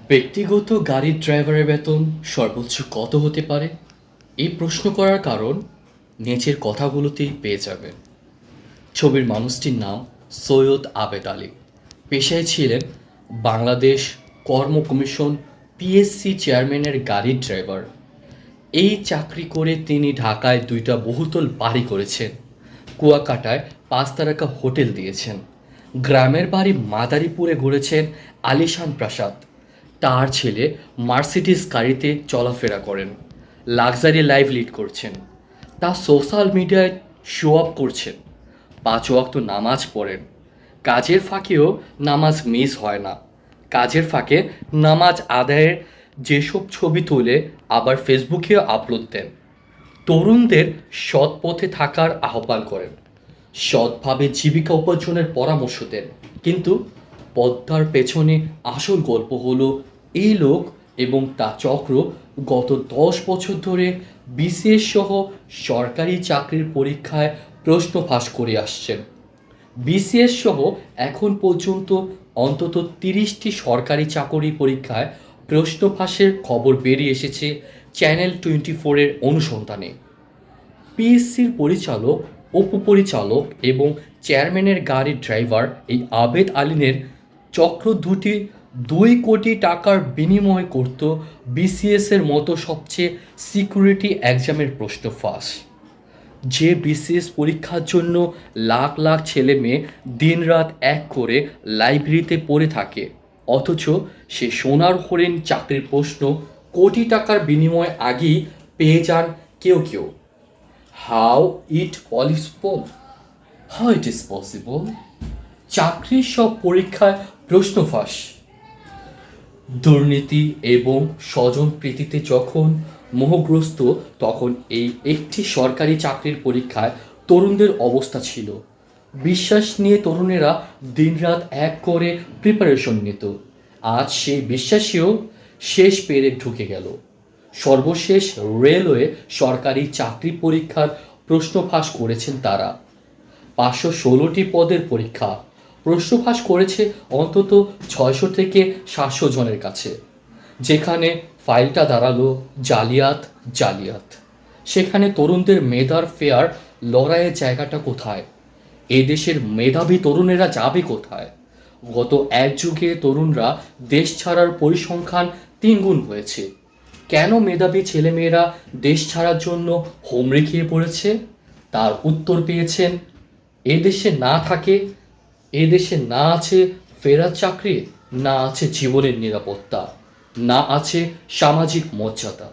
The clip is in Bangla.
ব্যক্তিগত গাড়ির ড্রাইভারের বেতন সর্বোচ্চ কত হতে পারে? এই প্রশ্ন করার কারণ নিচের কথাগুলোতেই পেয়ে যাবেন। ছবির মানুষটির নাম সৈয়দ আবেদ আলী। পেশায় ছিলেন বাংলাদেশ কর্ম কমিশন পিএসসি চেয়ারম্যানের গাড়ির ড্রাইভার। এই চাকরি করে তিনি ঢাকায় 2টা বহুতল বাড়ি করেছেন, কুয়াকাটায় 5 তারকা হোটেল দিয়েছেন, গ্রামের বাড়ি মাদারীপুরে গড়েছেন আলিশান প্রাসাদ। তার ছেলে মার্সিডিজ গাড়িতে চলাফেরা করেন, লাক্সারি লাইফ লিড করছেন। তা সোশ্যাল মিডিয়ায় শো আপ করছেন। 5 ওয়াক্ত নামাজ পড়েন। কাজের ফাঁকেও নামাজ মিস হয় না। কাজের ফাঁকে নামাজ আদায়ের যেসব ছবি তুলে আবার ফেসবুকেও আপলোড দেন। তরুণদের সৎ পথে থাকার আহ্বান করেন, সৎভাবে জীবিকা উপার্জনের পরামর্শ দেন। কিন্তু পদ্মার পেছনে আসল গল্প হলো এই লোক এবং তার চক্র গত 10 বছর ধরে বিসিএস সহ সরকারি চাকরির পরীক্ষায় প্রশ্ন ফাঁস করে আসছেন। বিসিএস সহ এখন পর্যন্ত অন্তত 30টি সরকারি চাকরি পরীক্ষায় প্রশ্ন ফাঁসের খবর বেরিয়ে এসেছে চ্যানেল 24-এর অনুসন্ধানে। পিএসসির পরিচালক, উপপরিচালক এবং চেয়ারম্যানের গাড়ির ড্রাইভার এই আবেদ আলীনের চক্র 2 কোটি টাকার বিনিময় করত বিসিএসের মতো সবচেয়ে সিকিউরিটি এক্সামের প্রশ্ন ফাঁস। যে বিসিএস পরীক্ষার জন্য লাখ লাখ ছেলে মেয়ে দিনরাত এক করে লাইব্রেরিতে পড়ে থাকে, অথচ সে সোনার হরিণ চাকরির প্রশ্ন কোটি টাকার বিনিময় আগেই পেয়ে যান কেউ কেউ। How it possible? How it is possible? চাকরির সব পরীক্ষায় প্রশ্ন ফাঁস। দুর্নীতি এবং স্বজনপ্রীতিতে যখন মোহগ্রস্ত, তখন এই একটি সরকারি চাকরির পরীক্ষায় তরুণদের অবস্থা ছিল। বিশ্বাস নিয়ে তরুণেরা দিনরাত এক করে প্রিপারেশন নিত। আজ সেই বিশ্বাসেও শেষ পেরে ঢুকে গেল। সর্বশেষ রেলওয়ে সরকারি চাকরি পরীক্ষার প্রশ্ন ফাঁস করেছেন তারা। 516টি পদের পরীক্ষা। প্রশ্ন ফাঁস করেছে অন্তত 600 থেকে 700 জনের কাছে। যেখানে ফাইলটা দাঁড়ালো জালিয়াত, সেখানে তরুণদের মেধার ফেয়ার লড়াইয়ের জায়গাটা কোথায়? এদেশের মেধাবী তরুণেরা যাবে কোথায়? গত এক যুগে তরুণরা দেশ ছাড়ার পরিসংখ্যান 3 গুণ হয়েছে। কেন মেধাবী ছেলেমেয়েরা দেশ ছাড়ার জন্য হোমড়ি খেয়ে পড়েছে? তার উত্তর পেয়েছেন, এদেশে না আছে ফেরার চাকরি, না আছে জীবনের নিরাপত্তা, না আছে সামাজিক মর্যাদা।